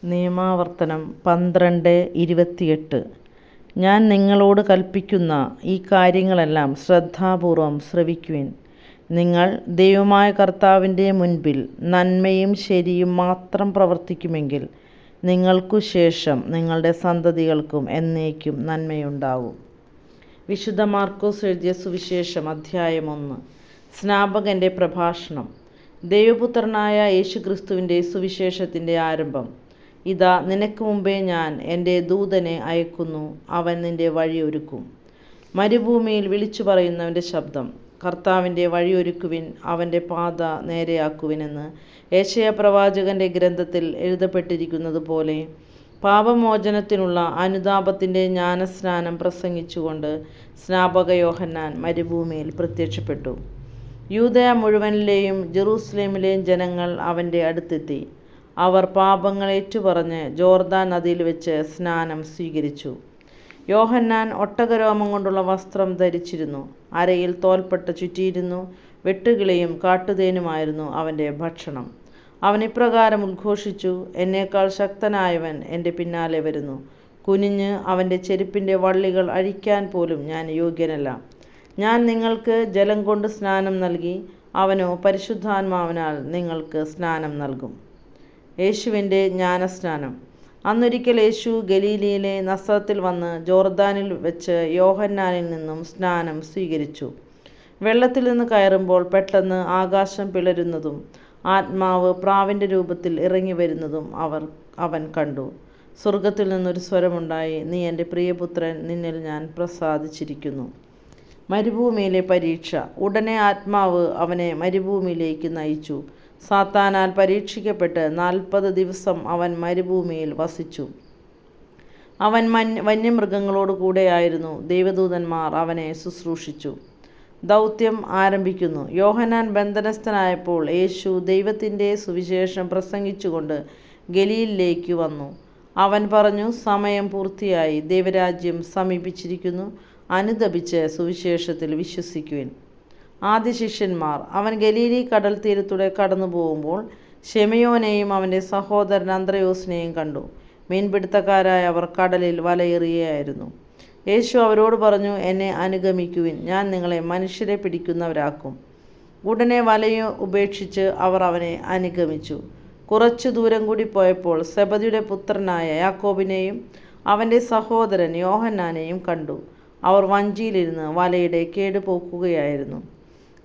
നിയമാവർത്തനം 12:28. ഞാൻ നിങ്ങളോട് കൽപ്പിക്കുന്ന ഈ കാര്യങ്ങളെല്ലാം ശ്രദ്ധാപൂർവം ശ്രവിക്കുവിൻ. നിങ്ങൾ ദൈവമായ കർത്താവിൻ്റെ മുൻപിൽ നന്മയും ശരിയും മാത്രം പ്രവർത്തിക്കുമെങ്കിൽ നിങ്ങൾക്കു ശേഷം നിങ്ങളുടെ സന്തതികൾക്കും എന്നേക്കും നന്മയുണ്ടാകും. വിശുദ്ധ മാർക്കോസ് എഴുതിയ സുവിശേഷം അധ്യായം 1. സ്നാപകൻ്റെ പ്രഭാഷണം. ദൈവപുത്രനായ യേശുക്രിസ്തുവിൻ്റെ സുവിശേഷത്തിൻ്റെ ആരംഭം. ഇതാ, നിനക്ക് മുമ്പേ ഞാൻ എൻ്റെ ദൂതനെ അയക്കുന്നു, അവൻ നിൻ്റെ വഴിയൊരുക്കും. മരുഭൂമിയിൽ വിളിച്ചു പറയുന്നവൻ്റെ ശബ്ദം. കർത്താവിൻ്റെ വഴിയൊരുക്കുവിൻ, അവൻ്റെ പാത നേരെയാക്കുവിനെന്ന് യെശയ്യാ പ്രവാചകൻ്റെ ഗ്രന്ഥത്തിൽ എഴുതപ്പെട്ടിരിക്കുന്നത് പോലെ പാപമോചനത്തിനുള്ള അനുതാപത്തിൻ്റെ ജ്ഞാനസ്നാനം പ്രസംഗിച്ചുകൊണ്ട് സ്നാപക യോഹന്നാൻ മരുഭൂമിയിൽ പ്രത്യക്ഷപ്പെട്ടു. യൂദയ മുഴുവനിലെയും ജെറൂസലേമിലെയും ജനങ്ങൾ അവൻ്റെ അടുത്തെത്തി. അവർ പാപങ്ങൾ ഏറ്റുപറഞ്ഞ് ജോർദാൻ നദിയിൽ വെച്ച് സ്നാനം സ്വീകരിച്ചു. യോഹന്നാൻ ഒട്ടകരോമം കൊണ്ടുള്ള വസ്ത്രം ധരിച്ചിരുന്നു. അരയിൽ തോൽപ്പട്ട ചുറ്റിയിരുന്നു. വെട്ടുകിളിയും കാട്ടുതേനുമായിരുന്നു അവൻ്റെ ഭക്ഷണം. അവൻ ഇപ്രകാരം ഉദ്ഘോഷിച്ചു: എന്നേക്കാൾ ശക്തനായവൻ എൻ്റെ പിന്നാലെ വരുന്നു. കുനിഞ്ഞ് അവൻ്റെ ചെരുപ്പിൻ്റെ വള്ളികൾ അഴിക്കാൻ പോലും ഞാൻ യോഗ്യനല്ല. ഞാൻ നിങ്ങൾക്ക് ജലം കൊണ്ട് സ്നാനം നൽകി, അവനോ പരിശുദ്ധാത്മാവിനാൽ നിങ്ങൾക്ക് സ്നാനം നൽകും. യേശുവിൻ്റെ ജ്ഞാനസ്നാനം. അന്നൊരിക്കൽ യേശു ഗലീലയിലെ നസറത്തിൽ വന്ന് ജോർദാനിൽ വെച്ച് യോഹന്നാനിൽ നിന്നും സ്നാനം സ്വീകരിച്ചു. വെള്ളത്തിൽ നിന്ന് കയറുമ്പോൾ പെട്ടെന്ന് ആകാശം പിളരുന്നതും ആത്മാവ് പ്രാവിൻ്റെ രൂപത്തിൽ ഇറങ്ങി വരുന്നതും അവൻ കണ്ടു. സ്വർഗത്തിൽ നിന്നൊരു സ്വരമുണ്ടായി: നീ എൻ്റെ പ്രിയപുത്രൻ, നിന്നിൽ ഞാൻ പ്രസാദിച്ചിരിക്കുന്നു. മരുഭൂമിയിലെ പരീക്ഷ. ഉടനെ ആത്മാവ് അവനെ മരുഭൂമിയിലേക്ക് നയിച്ചു. സാത്താനാൽ പരീക്ഷിക്കപ്പെട്ട് 40 ദിവസം അവൻ മരുഭൂമിയിൽ വസിച്ചു. അവൻ വന്യമൃഗങ്ങളോട് കൂടെയായിരുന്നു. ദൈവദൂതന്മാർ അവനെ ശുശ്രൂഷിച്ചു. ദൗത്യം ആരംഭിക്കുന്നു. യോഹന്നാൻ ബന്ധനസ്ഥനായപ്പോൾ യേശു ദൈവത്തിൻ്റെ സുവിശേഷം പ്രസംഗിച്ചുകൊണ്ട് ഗലീലിലേക്ക് വന്നു. അവൻ പറഞ്ഞു: സമയം പൂർത്തിയായി, ദൈവരാജ്യം സമീപിച്ചിരിക്കുന്നു. അനുതപിച്ച് സുവിശേഷത്തിൽ വിശ്വസിക്കുവിൻ. ആദ്യ ശിഷ്യന്മാർ. അവൻ ഗലീലി കടൽ തീരത്തൂടെ കടന്നു പോകുമ്പോൾ ശെമയോനെയും അവൻ്റെ സഹോദരൻ അന്ത്രയോസിനെയും കണ്ടു. മീൻപിടുത്തക്കാരായ അവർ കടലിൽ വലയെറിയായിരുന്നു. യേശു അവരോട് പറഞ്ഞു: എന്നെ അനുഗമിക്കുവിൻ, ഞാൻ നിങ്ങളെ മനുഷ്യരെ പിടിക്കുന്നവരാക്കും. ഉടനെ വലയെ ഉപേക്ഷിച്ച് അവർ അവനെ അനുഗമിച്ചു. കുറച്ചു ദൂരം കൂടി പോയപ്പോൾ സെബദിയുടെ പുത്രനായ യാക്കോബിനെയും അവൻ്റെ സഹോദരൻ യോഹന്നാനെയും കണ്ടു. അവർ വഞ്ചിയിലിരുന്ന് വലയുടെ കേടുപോക്കുകയായിരുന്നു.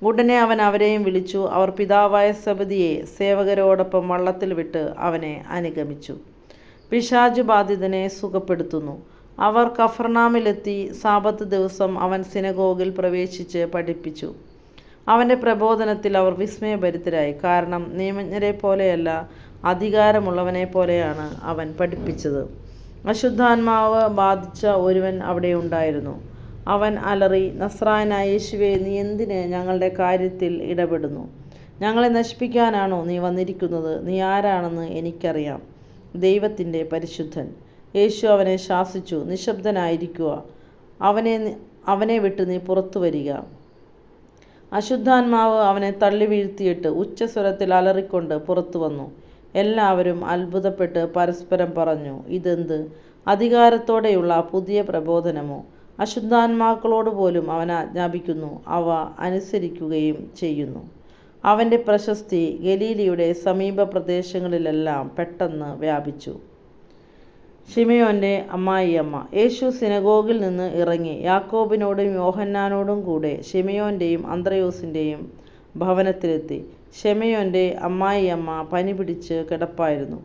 ഉടനെ അവൻ അവരെയും വിളിച്ചു. അവർ പിതാവായ സെബദിയെ സേവകരോടൊപ്പം വള്ളത്തിൽ വിട്ട് അവനെ അനുഗമിച്ചു. പിശാച് ബാധിതനെ സുഖപ്പെടുത്തുന്നു. അവർ കഫർനാമിലെത്തി. സാബത്ത് ദിവസം അവൻ സിനഗോഗിൽ പ്രവേശിച്ച് പഠിപ്പിച്ചു. അവൻ്റെ പ്രബോധനത്തിൽ അവർ വിസ്മയഭരിതരായി. കാരണം നിയമജ്ഞരെ പോലെയല്ല, അധികാരമുള്ളവനെ പോലെയാണ് അവൻ പഠിപ്പിച്ചത്. അശുദ്ധാത്മാവ് ബാധിച്ച ഒരുവൻ അവിടെ ഉണ്ടായിരുന്നു. അവൻ അലറി: നസ്രായനായ യേശുവേ, നീ എന്തിന് ഞങ്ങളുടെ കാര്യത്തിൽ ഇടപെടുന്നു? ഞങ്ങളെ നശിപ്പിക്കാനാണോ നീ വന്നിരിക്കുന്നത്? നീ ആരാണെന്ന് എനിക്കറിയാം, ദൈവത്തിൻ്റെ പരിശുദ്ധൻ. യേശു അവനെ ശാസിച്ചു: നിശബ്ദനായിരിക്കുക, അവനെ വിട്ട് നീ പുറത്തു വരിക. അശുദ്ധാത്മാവ് അവനെ തള്ളി വീഴ്ത്തിയിട്ട് ഉച്ചസ്വരത്തിൽ അലറിക്കൊണ്ട് പുറത്തു വന്നു. എല്ലാവരും അത്ഭുതപ്പെട്ട് പരസ്പരം പറഞ്ഞു: ഇതെന്ത് അധികാരത്തോടെയുള്ള പുതിയ പ്രബോധനമോ? അശുദ്ധാത്മാക്കളോട് പോലും അവൻ ആജ്ഞാപിക്കുന്നു, അവ അനുസരിക്കുകയും ചെയ്യുന്നു. അവൻ്റെ പ്രശസ്തി ഗലീലിയുടെ സമീപ പ്രദേശങ്ങളിലെല്ലാം പെട്ടെന്ന് വ്യാപിച്ചു. ശിമയോൻ്റെ അമ്മായിയമ്മ. യേശു സിനഗോഗിൽ നിന്ന് ഇറങ്ങി യാക്കോബിനോടും യോഹന്നാനോടും കൂടെ ശിമയോൻ്റെയും അന്ത്രയോസിൻ്റെയും ഭവനത്തിലെത്തി. ശിമയോൻ്റെ അമ്മായിയമ്മ പനി പിടിച്ച് കിടപ്പായിരുന്നു.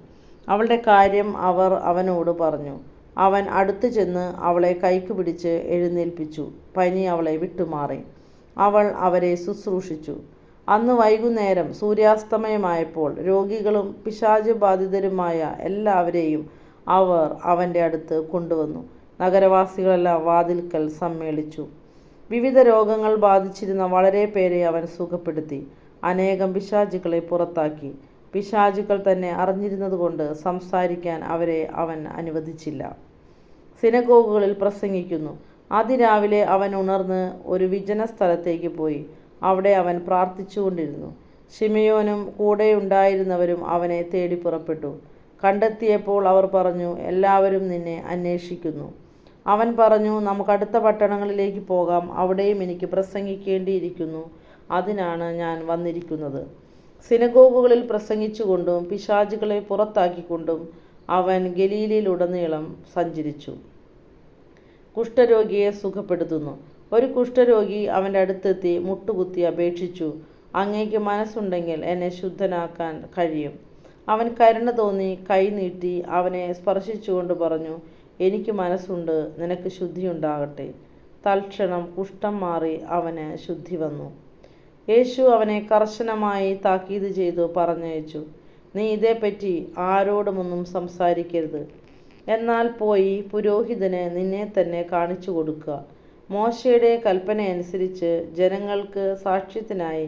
അവളുടെ കാര്യം അവർ അവനോട് പറഞ്ഞു. അവൻ അടുത്തു ചെന്ന് അവളെ കൈക്ക് പിടിച്ച് എഴുന്നേൽപ്പിച്ചു. പനി അവളെ വിട്ടുമാറി. അവൾ അവരെ ശുശ്രൂഷിച്ചു. അന്ന് വൈകുന്നേരം സൂര്യാസ്തമയമായപ്പോൾ രോഗികളും പിശാച് ബാധിതരുമായ എല്ലാവരെയും അവർ അവൻ്റെ അടുത്ത് കൊണ്ടുവന്നു. നഗരവാസികളെല്ലാം വാതിൽക്കൽ സമ്മേളിച്ചു. വിവിധ രോഗങ്ങൾ ബാധിച്ചിരുന്ന വളരെ പേരെ അവൻ സുഖപ്പെടുത്തി. അനേകം പിശാചുക്കളെ പുറത്താക്കി. പിശാചുക്കൾ തന്നെ അറിഞ്ഞിരുന്നതുകൊണ്ട് സംസാരിക്കാൻ അവരെ അവൻ അനുവദിച്ചില്ല. സിനഗോഗുകളിൽ പ്രസംഗിക്കുന്നു. അതിരാവിലെ അവൻ ഉണർന്ന് ഒരു വിജന സ്ഥലത്തേക്ക് പോയി. അവിടെ അവൻ പ്രാർത്ഥിച്ചുകൊണ്ടിരുന്നു. ശിമയോനും കൂടെയുണ്ടായിരുന്നവരും അവനെ തേടി പുറപ്പെട്ടു. കണ്ടെത്തിയപ്പോൾ അവർ പറഞ്ഞു, എല്ലാവരും നിന്നെ അന്വേഷിക്കുന്നു. അവൻ പറഞ്ഞു, നമുക്ക് അടുത്ത പട്ടണങ്ങളിലേക്ക് പോകാം, അവിടെയും എനിക്ക് പ്രസംഗിക്കേണ്ടിയിരിക്കുന്നു. അതിനാണ് ഞാൻ വന്നിരിക്കുന്നത്. സിനഗോഗുകളിൽ പ്രസംഗിച്ചുകൊണ്ടും പിശാചുകളെ പുറത്താക്കിക്കൊണ്ടും അവൻ ഗലീലയിലുടനീളം സഞ്ചരിച്ചു. കുഷ്ഠരോഗിയെ സുഖപ്പെടുത്തുന്നു. ഒരു കുഷ്ഠരോഗി അവൻ്റെ അടുത്തെത്തി മുട്ടുകുത്തി അപേക്ഷിച്ചു, അങ്ങേക്ക് മനസ്സുണ്ടെങ്കിൽ എന്നെ ശുദ്ധനാക്കാൻ കഴിയും. അവൻ കരുണ തോന്നി കൈ നീട്ടി അവനെ സ്പർശിച്ചുകൊണ്ട് പറഞ്ഞു, എനിക്ക് മനസ്സുണ്ട്, നിനക്ക് ശുദ്ധിയുണ്ടാകട്ടെ. തൽക്ഷണം കുഷ്ഠം മാറി അവന് ശുദ്ധി വന്നു. യേശു അവനെ കർശനമായി താക്കീത് ചെയ്തു പറഞ്ഞയച്ചു, നീ ഇതേപ്പറ്റി ആരോടുമൊന്നും സംസാരിക്കരുത്. എന്നാൽ പോയി പുരോഹിതന് നിന്നെ തന്നെ കാണിച്ചു കൊടുക്കുക. മോശയുടെ കൽപ്പനയനുസരിച്ച് ജനങ്ങൾക്ക് സാക്ഷ്യത്തിനായി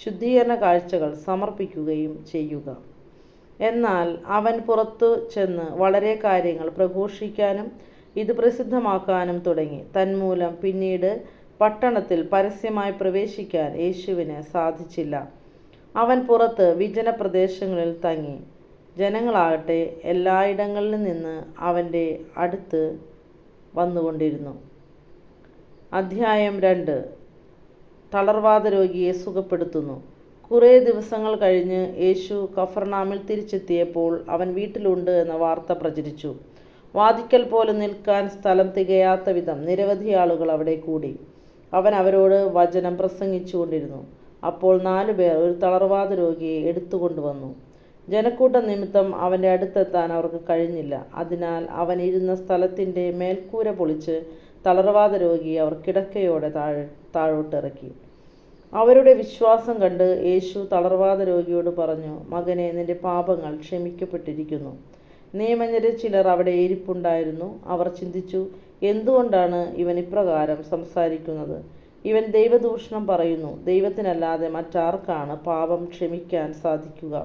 ശുദ്ധീകരണ കാഴ്ചകൾ സമർപ്പിക്കുകയും ചെയ്യുക. എന്നാൽ അവൻ പുറത്തു ചെന്ന് വളരെ കാര്യങ്ങൾ പ്രഘോഷിക്കാനും ഇത് പ്രസിദ്ധമാക്കാനും തുടങ്ങി. തന്മൂലം പിന്നീട് പട്ടണത്തിൽ പരസ്യമായി പ്രവേശിക്കാൻ യേശുവിന് സാധിച്ചില്ല. അവൻ പുറത്ത് വിജന പ്രദേശങ്ങളിൽ തങ്ങി. ജനങ്ങളാകട്ടെ എല്ലായിടങ്ങളിൽ നിന്ന് അവൻ്റെ അടുത്ത് വന്നുകൊണ്ടിരുന്നു. അധ്യായം 2. തളർവാദ രോഗിയെ സുഖപ്പെടുത്തുന്നു. കുറേ ദിവസങ്ങൾ കഴിഞ്ഞ് യേശു കഫർനാമിൽ തിരിച്ചെത്തിയപ്പോൾ അവൻ വീട്ടിലുണ്ട് എന്ന വാർത്ത പ്രചരിച്ചു. വാതിക്കൽ പോലും നിൽക്കാൻ സ്ഥലം തികയാത്ത വിധം നിരവധി ആളുകൾ അവിടെ കൂടി. അവൻ അവരോട് വചനം പ്രസംഗിച്ചുകൊണ്ടിരുന്നു. അപ്പോൾ 4 പേർ ഒരു തളർവാദ രോഗിയെ എടുത്തുകൊണ്ടുവന്നു. ജനക്കൂട്ടം നിമിത്തം അവൻ്റെ അടുത്തെത്താൻ അവർക്ക് കഴിഞ്ഞില്ല. അതിനാൽ അവൻ ഇരുന്ന സ്ഥലത്തിൻ്റെ മേൽക്കൂര പൊളിച്ച് തളർവാദ രോഗിയെ അവർ കിടക്കയോടെ താഴോട്ടിറക്കി. അവരുടെ വിശ്വാസം കണ്ട് യേശു തളർവാദ രോഗിയോട് പറഞ്ഞു, മകനെ, നിന്റെ പാപങ്ങൾ ക്ഷമിക്കപ്പെട്ടിരിക്കുന്നു. നിയമജ്ഞരിൽ ചിലർ അവിടെ ഇരിപ്പുണ്ടായിരുന്നു. അവർ ചിന്തിച്ചു, എന്തുകൊണ്ടാണ് ഇവൻ ഇപ്രകാരം സംസാരിക്കുന്നത്? ഇവൻ ദൈവദൂഷണം പറയുന്നു. ദൈവത്തിനല്ലാതെ മറ്റാർക്കാണ് പാപം ക്ഷമിക്കാൻ സാധിക്കുക?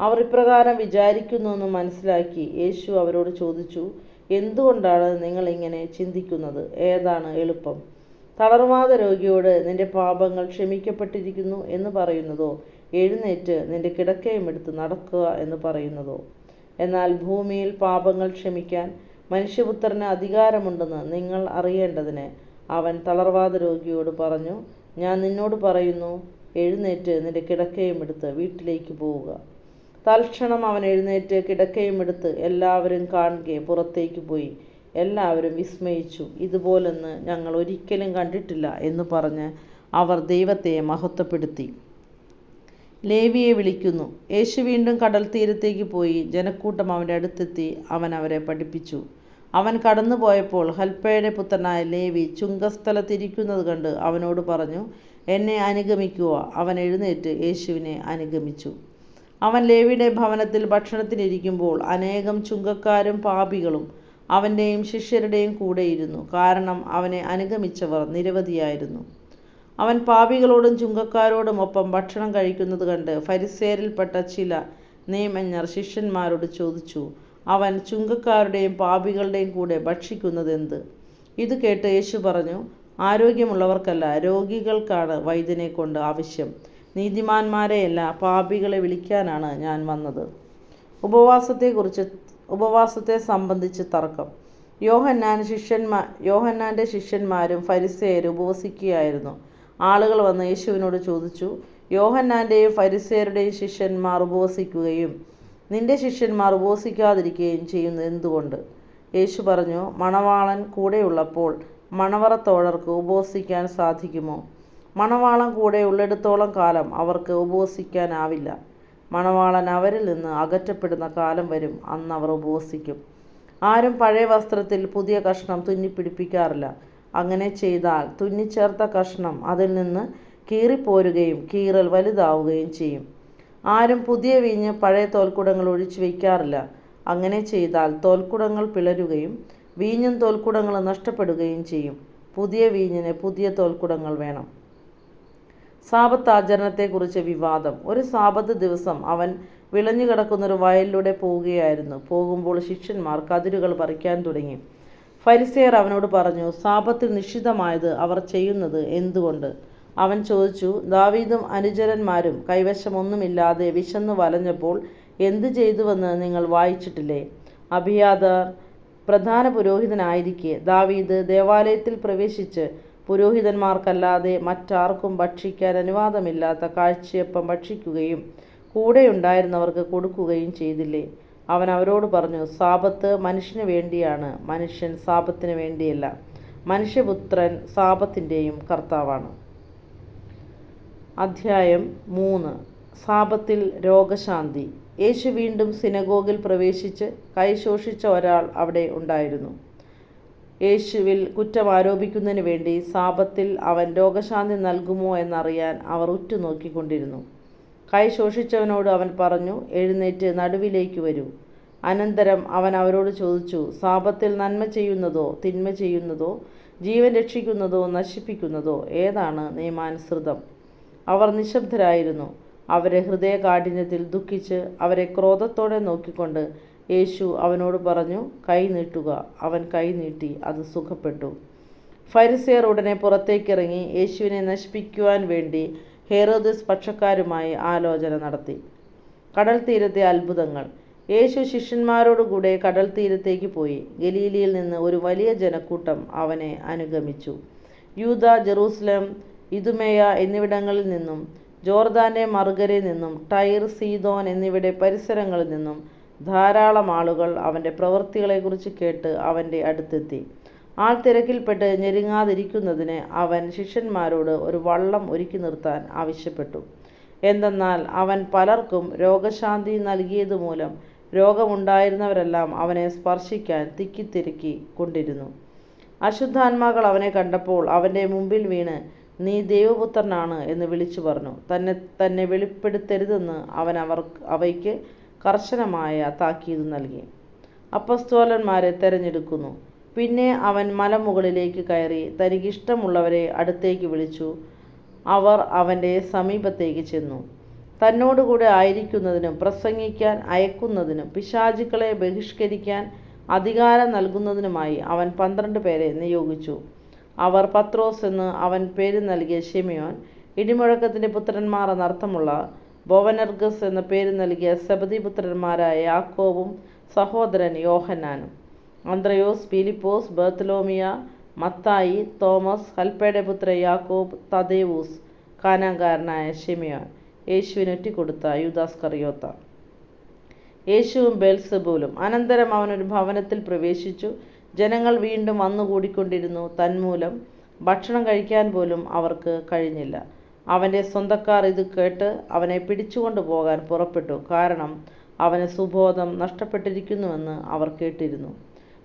അവർ ഇപ്രകാരം വിചാരിക്കുന്നുവെന്ന് മനസ്സിലാക്കി യേശു അവരോട് ചോദിച്ചു, എന്തുകൊണ്ടാണ് നിങ്ങൾ ഇങ്ങനെ ചിന്തിക്കുന്നത്? ഏതാണ് എളുപ്പം, തളർവാദ രോഗിയോട് നിന്റെ പാപങ്ങൾ ക്ഷമിക്കപ്പെട്ടിരിക്കുന്നു എന്ന് പറയുന്നതോ, എഴുന്നേറ്റ് നിന്റെ കിടക്കയും എടുത്ത് നടക്കുക എന്ന് പറയുന്നതോ? എന്നാൽ ഭൂമിയിൽ പാപങ്ങൾ ക്ഷമിക്കാൻ മനുഷ്യപുത്രന് അധികാരമുണ്ടെന്ന് നിങ്ങൾ അറിയേണ്ടതിന് അവൻ തളർവാദ രോഗിയോട് പറഞ്ഞു, ഞാൻ നിന്നോട് പറയുന്നു, എഴുന്നേറ്റ് നിന്റെ കിടക്കയും എടുത്ത് വീട്ടിലേക്ക് പോവുക. തൽക്ഷണം അവൻ എഴുന്നേറ്റ് കിടക്കയും എടുത്ത് എല്ലാവരും കാണുകെ പുറത്തേക്ക് പോയി. എല്ലാവരും വിസ്മയിച്ചു. ഇതുപോലൊന്ന് ഞങ്ങൾ ഒരിക്കലും കണ്ടിട്ടില്ല എന്ന് പറഞ്ഞ് അവർ ദൈവത്തെ മഹത്വപ്പെടുത്തി. ലേവിയെ വിളിക്കുന്നു. യേശു വീണ്ടും കടൽ തീരത്തേക്ക് പോയി. ജനക്കൂട്ടം അവൻ്റെ അടുത്തെത്തി. അവൻ അവരെ പഠിപ്പിച്ചു. അവൻ കടന്നുപോയപ്പോൾ ഹൽപ്പയുടെ പുത്രനായ ലേവി ചുങ്കസ്ഥലത്തിരിക്കുന്നത് കണ്ട് അവനോട് പറഞ്ഞു, എന്നെ അനുഗമിക്കുക. അവൻ എഴുന്നേറ്റ് യേശുവിനെ അനുഗമിച്ചു. അവൻ ലേവിയുടെ ഭവനത്തിൽ ഭക്ഷണത്തിനിരിക്കുമ്പോൾ അനേകം ചുങ്കക്കാരും പാപികളും അവൻ്റെയും ശിഷ്യരുടെയും കൂടെയിരുന്നു. കാരണം അവനെ അനുഗമിച്ചവർ നിരവധിയായിരുന്നു. അവൻ പാപികളോടും ചുങ്കക്കാരോടും ഒപ്പം ഭക്ഷണം കഴിക്കുന്നത് കണ്ട് ഫരിസേയരിൽപ്പെട്ട ചില നിയമജ്ഞർ ശിഷ്യന്മാരോട് ചോദിച്ചു, അവൻ ചുങ്കക്കാരുടെയും പാപികളുടെയും കൂടെ ഭക്ഷിക്കുന്നതെന്ത്? ഇത് കേട്ട് യേശു പറഞ്ഞു, ആരോഗ്യമുള്ളവർക്കല്ല, രോഗികൾക്കാണ് വൈദ്യനെ കൊണ്ട് ആവശ്യം. നീതിമാന്മാരെയല്ല, പാപികളെ വിളിക്കാനാണ് ഞാൻ വന്നത്. ഉപവാസത്തെ സംബന്ധിച്ച് തർക്കം. യോഹന്നാൻ്റെ ശിഷ്യന്മാരും ഫരിസേയരും ഉപവസിക്കുകയായിരുന്നു. ആളുകൾ വന്ന് യേശുവിനോട് ചോദിച്ചു, യോഹന്നാൻ്റെയും ഫരിസേയരുടെയും ശിഷ്യന്മാർ ഉപവസിക്കുകയും നിന്റെ ശിഷ്യന്മാർ ഉപവസിക്കാതിരിക്കുകയും ചെയ്യുന്നത് എന്തുകൊണ്ട്? യേശു പറഞ്ഞു, മണവാളൻ കൂടെയുള്ളപ്പോൾ മണവറത്തോഴർക്ക് ഉപവസിക്കാൻ സാധിക്കുമോ? മണവാളൻ കൂടെ ഉള്ളിടത്തോളം കാലം അവർക്ക് ഉപവസിക്കാനാവില്ല. മണവാളൻ അവരിൽ നിന്ന് അകറ്റപ്പെടുന്ന കാലം വരും, അന്ന് അവർ ഉപവസിക്കും. ആരും പഴയ വസ്ത്രത്തിൽ പുതിയ കഷ്ണം തുന്നിപ്പിടിപ്പിക്കാറില്ല. അങ്ങനെ ചെയ്താൽ തുന്നിച്ചേർത്ത കഷ്ണം അതിൽ നിന്ന് കീറിപ്പോരുകയും കീറൽ വലുതാവുകയും ചെയ്യും. ആരും പുതിയ വീഞ്ഞ് പഴയ തോൽക്കുടങ്ങൾ ഒഴിച്ചു വയ്ക്കാറില്ല. അങ്ങനെ ചെയ്താൽ തോൽക്കുടങ്ങൾ പിളരുകയും വീഞ്ഞും തോൽക്കുടങ്ങളും നഷ്ടപ്പെടുകയും ചെയ്യും. പുതിയ വീഞ്ഞിന് പുതിയ തോൽക്കുടങ്ങൾ വേണം. സാബത്ത് ആചരണത്തെക്കുറിച്ച് വിവാദം. ഒരു സാബത്ത് ദിവസം അവൻ വിളഞ്ഞുകിടക്കുന്നൊരു വയലിലൂടെ പോവുകയായിരുന്നു. പോകുമ്പോൾ ശിഷ്യന്മാർ കതിരുകൾ പറിക്കാൻ തുടങ്ങി. ഫരിസേയർ അവനോട് പറഞ്ഞു, സാബത്തിൽ നിഷിദ്ധമായത് അവർ ചെയ്യുന്നത് എന്തുകൊണ്ട്? അവൻ ചോദിച്ചു, ദാവീദും അനുചരന്മാരും കൈവശമൊന്നുമില്ലാതെ വിശന്നു വലഞ്ഞപ്പോൾ എന്തു ചെയ്തുവെന്ന് നിങ്ങൾ വായിച്ചിട്ടില്ലേ? അബിയാഥാർ പ്രധാന പുരോഹിതനായിരിക്കെ ദാവീദ് ദേവാലയത്തിൽ പ്രവേശിച്ച് പുരോഹിതന്മാർക്കല്ലാതെ മറ്റാർക്കും ഭക്ഷിക്കാൻ അനുവാദമില്ലാത്ത കാഴ്ചയപ്പം ഭക്ഷിക്കുകയും കൂടെയുണ്ടായിരുന്നവർക്ക് കൊടുക്കുകയും ചെയ്തില്ലേ? അവൻ അവരോട് പറഞ്ഞു, സാബത്ത് മനുഷ്യന് വേണ്ടിയാണ്, മനുഷ്യൻ സാബത്തിന് വേണ്ടിയല്ല. മനുഷ്യപുത്രൻ സാബത്തിൻ്റെയും കർത്താവാണ്. അധ്യായം 3. സാബത്തിൽ രോഗശാന്തി. യേശു വീണ്ടും സിനഗോഗിൽ പ്രവേശിച്ച് കൈ ശോഷിച്ച ഒരാൾ അവിടെ ഉണ്ടായിരുന്നു. യേശുവിൽ കുറ്റം ആരോപിക്കുന്നതിന് വേണ്ടി സാബത്തിൽ അവൻ രോഗശാന്തി നൽകുമോ എന്നറിയാൻ അവർ ഉറ്റുനോക്കിക്കൊണ്ടിരുന്നു. കൈ ശോഷിച്ചവനോട് അവൻ പറഞ്ഞു, എഴുന്നേറ്റ് നടുവിലേക്ക് വരൂ. അനന്തരം അവൻ അവരോട് ചോദിച്ചു, സാബത്തിൽ നന്മ ചെയ്യുന്നതോ തിന്മ ചെയ്യുന്നതോ, ജീവൻ രക്ഷിക്കുന്നതോ നശിപ്പിക്കുന്നതോ ഏതാണ് നിയമാനുസൃതം? അവർ നിശബ്ദരായിരുന്നു. അവരെ ഹൃദയകാഠിന്യത്തിൽ ദുഃഖിച്ച് അവരെ ക്രോധത്തോടെ നോക്കിക്കൊണ്ട് യേശു അവനോട് പറഞ്ഞു, കൈ നീട്ടുക. അവൻ കൈ നീട്ടി, അത് സുഖപ്പെട്ടു. ഫരിസേയർ ഉടനെ പുറത്തേക്കിറങ്ങി യേശുവിനെ നശിപ്പിക്കുവാൻ വേണ്ടി ഹെരോദസ് പക്ഷക്കാരുമായി ആലോചന നടത്തി. കടൽ തീരത്തെ അത്ഭുതങ്ങൾ. യേശു ശിഷ്യന്മാരോടുകൂടെ കടൽ തീരത്തേക്ക് പോയി. ഗലീലയിൽ നിന്ന് ഒരു വലിയ ജനക്കൂട്ടം അവനെ അനുഗമിച്ചു. യൂദ, ജെറൂസലേം, ഇദുമേയ എന്നിവിടങ്ങളിൽ നിന്നും, ജോർദാൻ്റെ മറുകരയിൽ നിന്നും, ടൈർ, സീദോൻ എന്നിവിടെ പരിസരങ്ങളിൽ നിന്നും ധാരാളം ആളുകൾ അവൻ്റെ പ്രവൃത്തികളെക്കുറിച്ച് കേട്ട് അവൻ്റെ അടുത്തെത്തി. ആൾത്തിരക്കിൽപ്പെട്ട് ഞെരുങ്ങാതിരിക്കുന്നതിന് അവൻ ശിഷ്യന്മാരോട് ഒരു വള്ളം ഒരുക്കി നിർത്താൻ ആവശ്യപ്പെട്ടു. എന്തെന്നാൽ അവൻ പലർക്കും രോഗശാന്തി നൽകിയതുമൂലം രോഗമുണ്ടായിരുന്നവരെല്ലാം അവനെ സ്പർശിക്കാൻ തിക്കിത്തിരക്കി കൊണ്ടിരുന്നു. അശുദ്ധാത്മാക്കൾ അവനെ കണ്ടപ്പോൾ അവൻ്റെ മുമ്പിൽ വീണ്, നീ ദൈവപുത്രനാണ് എന്ന് വിളിച്ചു പറഞ്ഞു. തന്നെ വെളിപ്പെടുത്തരുതെന്ന് അവൻ അവയ്ക്ക് കർശനമായ താക്കീത് നൽകി. അപ്പസ്തോലന്മാരെ തെരഞ്ഞെടുക്കുന്നു. പിന്നെ അവൻ മലമുകളിലേക്ക് കയറി തനിക്കിഷ്ടമുള്ളവരെ അടുത്തേക്ക് വിളിച്ചു. അവർ അവൻ്റെ സമീപത്തേക്ക് ചെന്നു. തന്നോടുകൂടെ ആയിരിക്കുന്നതിനും പ്രസംഗിക്കാൻ അയക്കുന്നതിനും പിശാചുക്കളെ ബഹിഷ്കരിക്കാൻ അധികാരം നൽകുന്നതിനുമായി അവൻ 12 പേരെ നിയോഗിച്ചു. അവർ പത്രോസ് എന്ന് അവൻ പേര് നൽകിയ ശിമയോൻ, ഇടിമുഴക്കത്തിൻ്റെ പുത്രന്മാർ എന്നർത്ഥമുള്ള ബോവനർഗസ് എന്ന പേര് നൽകിയ സെബദി പുത്രന്മാരായ യാക്കോബും സഹോദരൻ യോഹന്നാനും, അന്ത്രയോസ്, ഫിലിപ്പോസ്, ബർത്തലോമിയ, മത്തായി, തോമസ്, ഹൽപ്പയുടെ പുത്രൻ യാക്കോബ്, തദേവൂസ്, കാനാൻകാരനായ ശിമയോൻ, യേശുവിന് ഒറ്റിക്കൊടുത്ത യൂദാസ്കറിയോത്ത. യേശുവും ബെൽസെബൂലും. അനന്തരം അവനൊരു ഭവനത്തിൽ പ്രവേശിച്ചു. ജനങ്ങൾ വീണ്ടും വന്നുകൂടിക്കൊണ്ടിരുന്നു. തന്മൂലം ഭക്ഷണം കഴിക്കാൻ പോലും അവർക്ക് കഴിഞ്ഞില്ല. അവൻ്റെ സ്വന്തക്കാർ ഇത് കേട്ട് അവനെ പിടിച്ചുകൊണ്ടു പോകാൻ പുറപ്പെട്ടു. കാരണം അവന് സുബോധം നഷ്ടപ്പെട്ടിരിക്കുന്നുവെന്ന് അവർ കേട്ടിരുന്നു.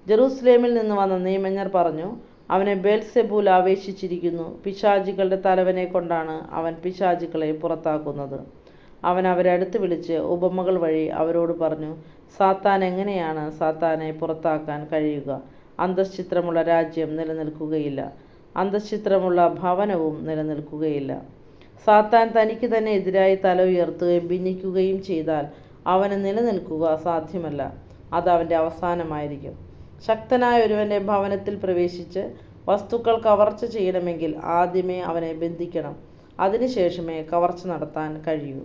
ജെറൂസലേമിൽ നിന്ന് വന്ന നിയമജ്ഞർ പറഞ്ഞു, അവനെ ബെൽസെബൂൽ ആവേശിച്ചിരിക്കുന്നു. പിശാചുക്കളുടെ തലവനെ കൊണ്ടാണ് അവൻ പിശാചുക്കളെ പുറത്താക്കുന്നത്. അവൻ അവരെ അടുത്ത് വിളിച്ച് ഉപമകൾ വഴി അവരോട് പറഞ്ഞു, സാത്താൻ എങ്ങനെയാണ് സാത്താനെ പുറത്താക്കാൻ കഴിയുക? അന്തശ്ചിത്രമുള്ള രാജ്യം നിലനിൽക്കുകയില്ല, അന്തശ്ചിത്രമുള്ള ഭവനവും നിലനിൽക്കുകയില്ല. സാത്താൻ തനിക്ക് തന്നെ എതിരായി തല ഉയർത്തുകയും ഭിന്നിക്കുകയും ചെയ്താൽ അവന് നിലനിൽക്കുക സാധ്യമല്ല. അത് അവൻ്റെ അവസാനമായിരിക്കും. ശക്തനായ ഒരുവൻ്റെ ഭവനത്തിൽ പ്രവേശിച്ച് വസ്തുക്കൾ കവർച്ച ചെയ്യണമെങ്കിൽ ആദ്യമേ അവനെ ബന്ധിക്കണം. അതിനുശേഷമേ കവർച്ച നടത്താൻ കഴിയൂ.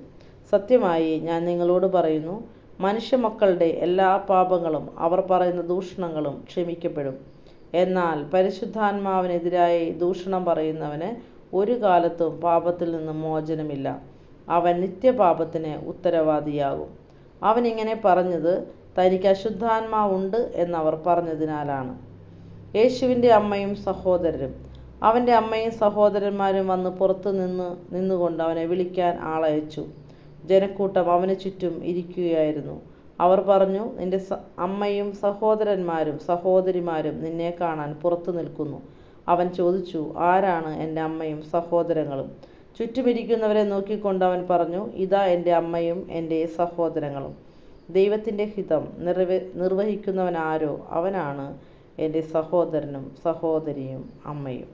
സത്യമായി ഞാൻ നിങ്ങളോട് പറയുന്നു, മനുഷ്യമക്കളുടെ എല്ലാ പാപങ്ങളും അവർ പറയുന്ന ദൂഷണങ്ങളും ക്ഷമിക്കപ്പെടും. എന്നാൽ പരിശുദ്ധാത്മാവിനെതിരായി ദൂഷണം പറയുന്നവന് ഒരു കാലത്തും പാപത്തിൽ നിന്ന് മോചനമില്ല. അവൻ നിത്യപാപത്തിന് ഉത്തരവാദിയാകും. അവനിങ്ങനെ പറഞ്ഞത് തനിക്ക് അശുദ്ധാത്മാവുണ്ട് എന്നവർ പറഞ്ഞതിനാലാണ്. യേശുവിൻ്റെ അമ്മയും സഹോദരരും. അവൻ്റെ അമ്മയും സഹോദരന്മാരും വന്ന് പുറത്തു നിന്നുകൊണ്ട് അവനെ വിളിക്കാൻ ആളയച്ചു. ജനക്കൂട്ടം അവന് ചുറ്റും ഇരിക്കുകയായിരുന്നു. അവർ പറഞ്ഞു, നിന്റെ അമ്മയും സഹോദരന്മാരും സഹോദരിമാരും നിന്നെ കാണാൻ പുറത്തു നിൽക്കുന്നു. അവൻ ചോദിച്ചു, ആരാണ് എൻ്റെ അമ്മയും സഹോദരങ്ങളും? ചുറ്റുമിരിക്കുന്നവരെ നോക്കിക്കൊണ്ട് അവൻ പറഞ്ഞു, ഇതാ എൻ്റെ അമ്മയും എൻ്റെ സഹോദരങ്ങളും. ദൈവത്തിൻ്റെ ഹിതം നിർവഹിക്കുന്നവനാരോ അവനാണ് എൻ്റെ സഹോദരനും സഹോദരിയും അമ്മയും.